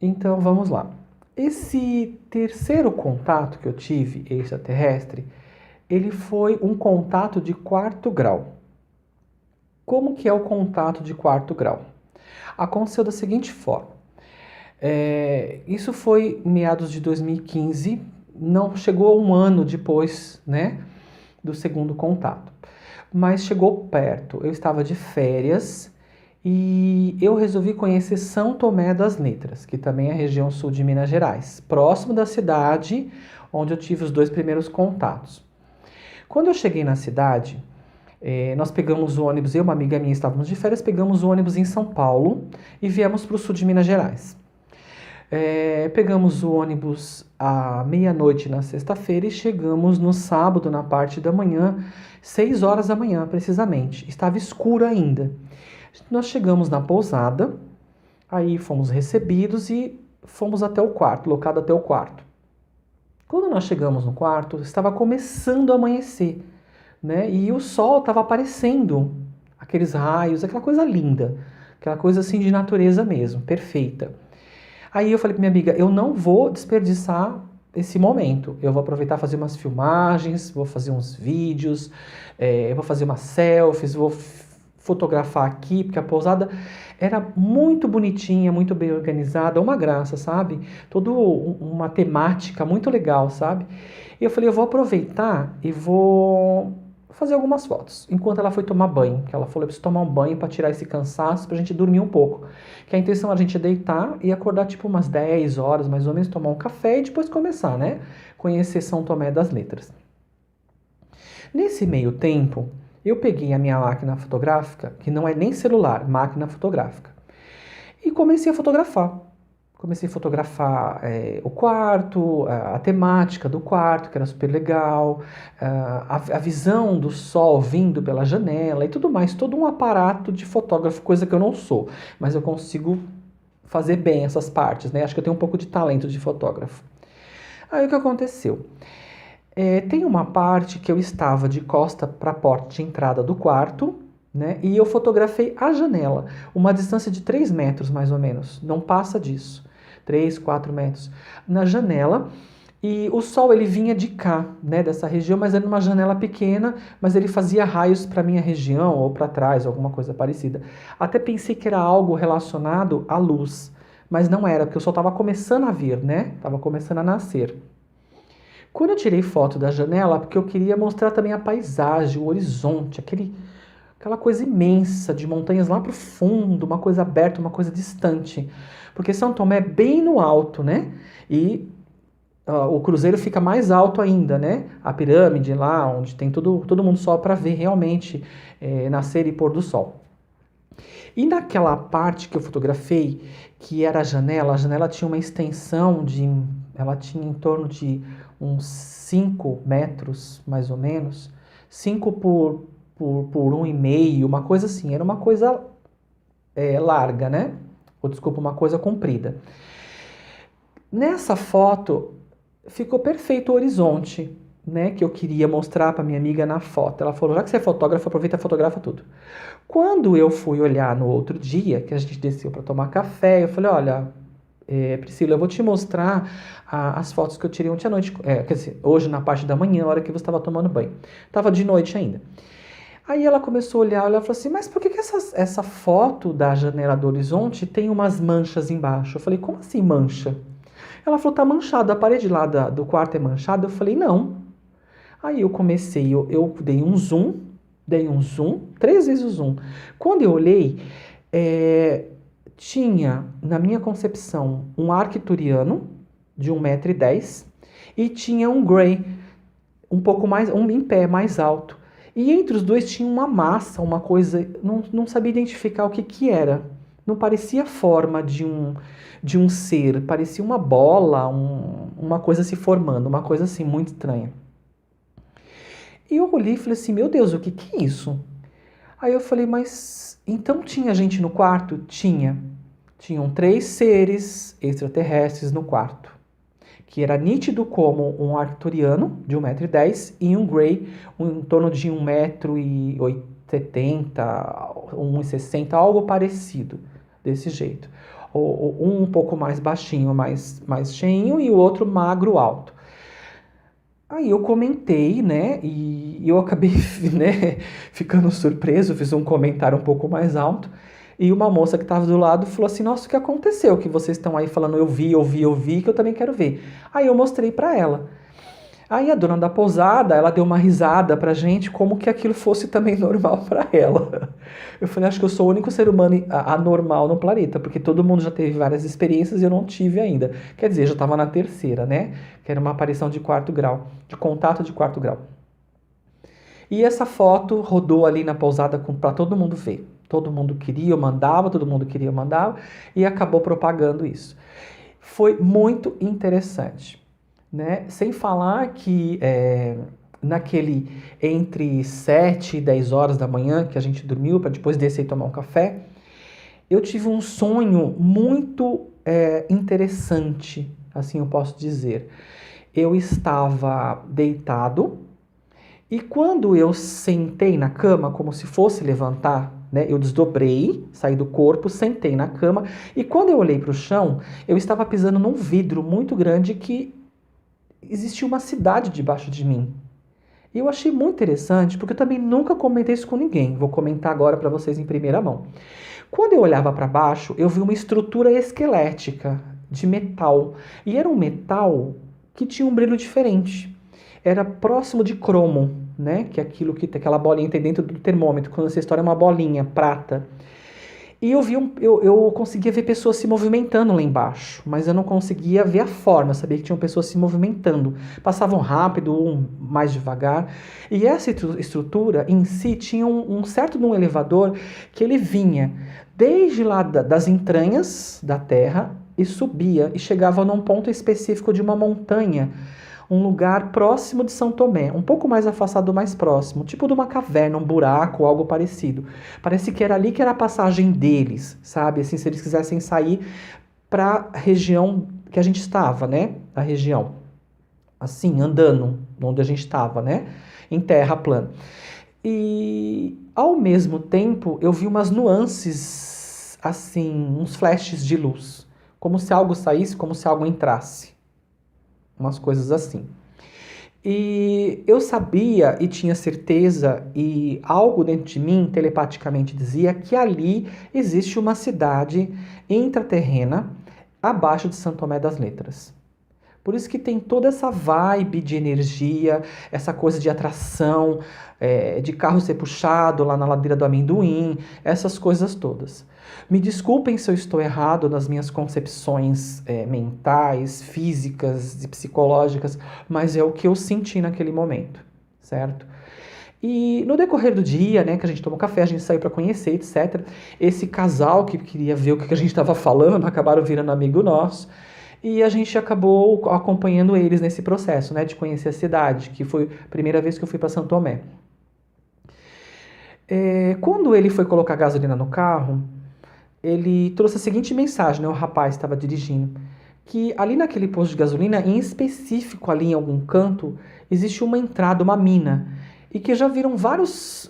Então vamos lá. Esse terceiro contato que eu tive extraterrestre, ele foi um contato de quarto grau. Como que é o contato de quarto grau? Aconteceu da seguinte forma. Isso foi meados de 2015, não chegou a um ano depois, né, do segundo contato, mas chegou perto. Eu estava de férias e eu resolvi conhecer São Tomé das Letras, que também é a região sul de Minas Gerais, próximo da cidade onde eu tive os dois primeiros contatos. Quando eu cheguei na cidade, nós pegamos o ônibus, eu e uma amiga minha estávamos de férias, pegamos o ônibus em São Paulo e viemos para o sul de Minas Gerais. Pegamos o ônibus à meia-noite na sexta-feira e chegamos no sábado, na parte da manhã, 6 horas da manhã, precisamente. Estava escuro ainda. Nós chegamos na pousada, aí fomos recebidos e fomos até o quarto, locado até o quarto. Quando nós chegamos no quarto, estava começando a amanhecer, né? E o sol estava aparecendo, aqueles raios, aquela coisa linda, aquela coisa assim de natureza mesmo, perfeita. Aí eu falei pra minha amiga, eu não vou desperdiçar esse momento. Eu vou aproveitar fazer umas filmagens, vou fazer uns vídeos, vou fazer umas selfies, vou fotografar aqui, porque a pousada era muito bonitinha, muito bem organizada, uma graça, sabe? Toda uma temática muito legal, sabe? E eu falei, eu vou aproveitar e vou fazer algumas fotos. Enquanto ela foi tomar banho, que ela falou, eu preciso tomar um banho para tirar esse cansaço, pra gente dormir um pouco. Que a intenção era a gente deitar e acordar tipo umas 10 horas, mais ou menos, tomar um café e depois começar, né? Conhecer São Tomé das Letras. Nesse meio tempo, eu peguei a minha máquina fotográfica, que não é nem celular, máquina fotográfica, e comecei a fotografar. Comecei a fotografar o quarto, a temática do quarto, que era super legal, a visão do sol vindo pela janela e tudo mais. Todo um aparato de fotógrafo, coisa que eu não sou, mas eu consigo fazer bem essas partes, né? Acho que eu tenho um pouco de talento de fotógrafo. Aí o que aconteceu? Tem uma parte que eu estava de costa para a porta de entrada do quarto, né? E eu fotografei a janela, uma distância de 3 metros mais ou menos, não passa disso, 3, 4 metros, na janela. E o sol ele vinha de cá, né, dessa região, mas era uma janela pequena, mas ele fazia raios para minha região ou para trás, alguma coisa parecida. Até pensei que era algo relacionado à luz, mas não era, porque o sol estava começando a vir, né? Estava começando a nascer. Quando eu tirei foto da janela, porque eu queria mostrar também a paisagem, o horizonte, aquela coisa imensa de montanhas lá pro fundo, uma coisa aberta, uma coisa distante. Porque São Tomé é bem no alto, né? E o cruzeiro fica mais alto ainda, né? A pirâmide lá, onde tem todo mundo só para ver realmente nascer e pôr do sol. E naquela parte que eu fotografei, que era a janela tinha uma extensão ela tinha em torno de uns 5 metros, mais ou menos, 5 por 1,5, uma coisa assim, era uma coisa larga, né? Ou desculpa, uma coisa comprida. Nessa foto ficou perfeito o horizonte, né? Que eu queria mostrar para minha amiga na foto. Ela falou: já que você é fotógrafa, aproveita e fotografa tudo. Quando eu fui olhar no outro dia, que a gente desceu para tomar café, eu falei: olha, Priscila, eu vou te mostrar as fotos que eu tirei ontem à noite. Quer dizer, hoje na parte da manhã, a hora que você estava tomando banho. Tava de noite ainda. Aí ela começou a olhar, ela falou assim, mas por que essa foto da janela do horizonte tem umas manchas embaixo? Eu falei, como assim mancha? Ela falou, tá manchada, a parede lá do quarto é manchada. Eu falei, não. Aí eu comecei, eu dei um zoom, 3 vezes o zoom. Quando eu olhei, tinha, na minha concepção, um arcturiano de 1,10 m e tinha um grey, um pouco mais, um em pé, mais alto. E entre os dois tinha uma massa, uma coisa, não sabia identificar o que era. Não parecia a forma de um ser, parecia uma bola, uma coisa se formando, uma coisa assim muito estranha. E eu olhei e falei assim, meu Deus, o que é isso? Aí eu falei, mas então tinha gente no quarto? Tinha. Tinham 3 seres extraterrestres no quarto, que era nítido como um arcturiano de 1,10 m e um grey em torno de 1,70 m, 1,60 m, algo parecido, desse jeito. Um pouco mais baixinho, mais cheinho, e o outro magro, alto. Aí eu comentei, né, e eu acabei, né, ficando surpreso, fiz um comentário um pouco mais alto, e uma moça que estava do lado falou assim, nossa, o que aconteceu? Que vocês estão aí falando, eu vi, que eu também quero ver. Aí eu mostrei pra ela. Aí a dona da pousada, ela deu uma risada pra gente, como que aquilo fosse também normal pra ela. Eu falei, acho que eu sou o único ser humano anormal no planeta, porque todo mundo já teve várias experiências e eu não tive ainda. Quer dizer, já estava na terceira, né? Que era uma aparição de quarto grau, de contato de quarto grau. E essa foto rodou ali na pousada para todo mundo ver. Todo mundo queria, eu mandava, todo mundo queria, eu mandava, e acabou propagando isso. Foi muito interessante, né? Sem falar que naquele entre 7 e 10 horas da manhã que a gente dormiu para depois descer e tomar um café, eu tive um sonho muito interessante, assim eu posso dizer. Eu estava deitado e quando eu sentei na cama, como se fosse levantar, né, eu desdobrei, saí do corpo, sentei na cama e quando eu olhei para o chão, eu estava pisando num vidro muito grande que existia uma cidade debaixo de mim. E eu achei muito interessante, porque eu também nunca comentei isso com ninguém. Vou comentar agora para vocês em primeira mão. Quando eu olhava para baixo, eu vi uma estrutura esquelética de metal. E era um metal que tinha um brilho diferente. Era próximo de cromo, né? Que é aquilo que tem aquela bolinha que tem dentro do termômetro. Quando você estoura uma bolinha prata. E eu conseguia ver pessoas se movimentando lá embaixo, mas eu não conseguia ver a forma, eu sabia que tinham pessoas se movimentando. Passavam rápido, mais devagar. E essa estrutura em si tinha um certo de um elevador que ele vinha desde lá das entranhas da Terra e subia e chegava num ponto específico de uma montanha, um lugar próximo de São Tomé, um pouco mais afastado, mais próximo, tipo de uma caverna, um buraco, algo parecido. Parece que era ali que era a passagem deles, sabe? Assim, se eles quisessem sair para a região que a gente estava, né? A região, assim, andando, onde a gente estava, né? Em terra plana. E, ao mesmo tempo, eu vi umas nuances, assim, uns flashes de luz, como se algo saísse, como se algo entrasse. Umas coisas assim. E eu sabia e tinha certeza, e algo dentro de mim telepaticamente dizia que ali existe uma cidade intraterrena abaixo de São Tomé das Letras. Por isso que tem toda essa vibe de energia, essa coisa de atração, de carro ser puxado lá na ladeira do amendoim, essas coisas todas. Me desculpem se eu estou errado nas minhas concepções mentais, físicas e psicológicas, mas é o que eu senti naquele momento, certo? E no decorrer do dia, né, que a gente tomou café, a gente saiu para conhecer, etc. Esse casal que queria ver o que a gente estava falando, acabaram virando amigo nosso. E a gente acabou acompanhando eles nesse processo, né, de conhecer a cidade, que foi a primeira vez que eu fui para São Tomé. Quando ele foi colocar gasolina no carro, ele trouxe a seguinte mensagem, né, o rapaz estava dirigindo, que ali naquele posto de gasolina, em específico ali em algum canto, existe uma entrada, uma mina, e que já viram várias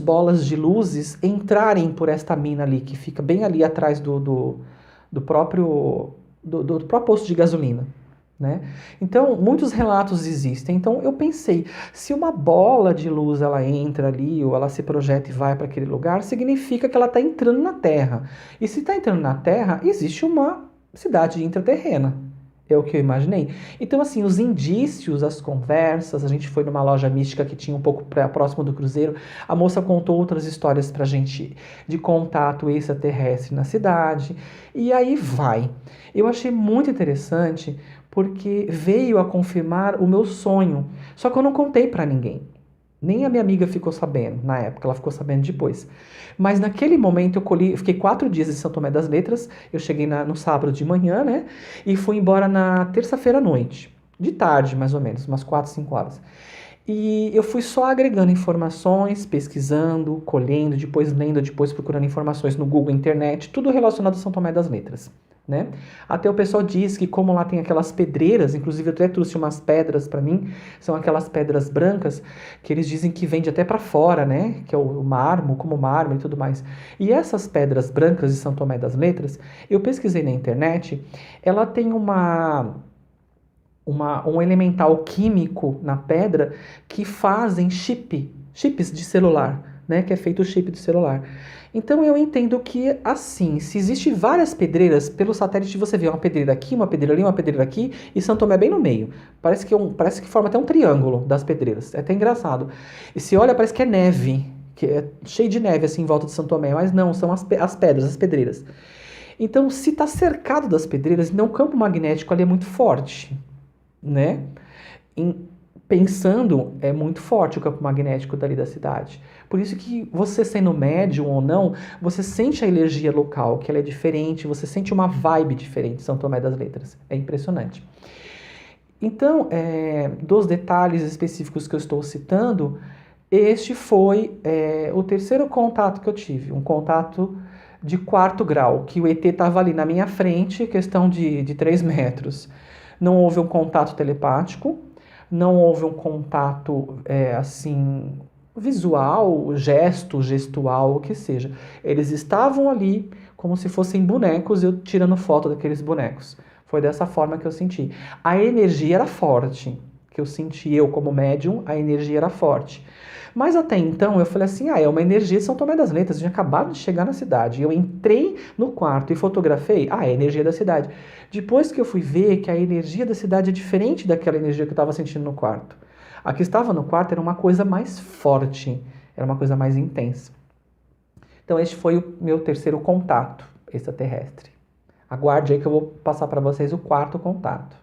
bolas de luzes entrarem por esta mina ali, que fica bem ali atrás do próprio posto de gasolina, né? Então, muitos relatos existem. Então, eu pensei, se uma bola de luz ela entra ali, ou ela se projeta e vai para aquele lugar, significa que ela está entrando na Terra. E se está entrando na Terra, existe uma cidade intraterrena. É o que eu imaginei. Então, assim, os indícios, as conversas, a gente foi numa loja mística que tinha um pouco próximo do cruzeiro, a moça contou outras histórias pra gente de contato extraterrestre na cidade, e aí vai. Eu achei muito interessante porque veio a confirmar o meu sonho, só que eu não contei pra ninguém. Nem a minha amiga ficou sabendo na época, ela ficou sabendo depois. Mas naquele momento eu fiquei 4 dias em São Tomé das Letras, eu cheguei no sábado de manhã, né? E fui embora na terça-feira à noite, de tarde mais ou menos, umas 4, 5 horas. E eu fui só agregando informações, pesquisando, colhendo, depois lendo, depois procurando informações no Google, internet, tudo relacionado a São Tomé das Letras, né? Até o pessoal diz que como lá tem aquelas pedreiras, inclusive eu até trouxe umas pedras para mim, são aquelas pedras brancas que eles dizem que vende até para fora, né? Que é o mármore, como mármore e tudo mais. E essas pedras brancas de São Tomé das Letras, eu pesquisei na internet, ela tem um elemental químico na pedra que fazem chips de celular, né? Que é feito o chip de celular. Então eu entendo que assim, se existe várias pedreiras, pelo satélite você vê uma pedreira aqui, uma pedreira ali, uma pedreira aqui, e São Tomé bem no meio. Parece que forma até um triângulo das pedreiras. É até engraçado. E se olha, parece que é neve, que é cheio de neve assim em volta de São Tomé, mas não, são as pedras, as pedreiras. Então, se está cercado das pedreiras, então o campo magnético ali é muito forte, né? Em- Pensando, é muito forte o campo magnético dali da cidade. Por isso que você sendo médium ou não, você sente a energia local, que ela é diferente, você sente uma vibe diferente, São Tomé das Letras. É impressionante. Então, dos detalhes específicos que eu estou citando, este foi o terceiro contato que eu tive, um contato de quarto grau, que o ET estava ali na minha frente, questão de 3 metros. Não houve um contato telepático, não houve um contato assim visual, gestual, o que seja. Eles estavam ali como se fossem bonecos, eu tirando foto daqueles bonecos. Foi dessa forma que eu senti. A energia era forte, que eu senti eu como médium, a energia era forte. Mas até então eu falei assim, é uma energia de São Tomé das Letras, eu tinha acabado de chegar na cidade. Eu entrei no quarto e fotografei, é a energia da cidade. Depois que eu fui ver que a energia da cidade é diferente daquela energia que eu estava sentindo no quarto. A que estava no quarto era uma coisa mais forte, era uma coisa mais intensa. Então este foi o meu terceiro contato extraterrestre. Aguarde aí que eu vou passar para vocês o quarto contato.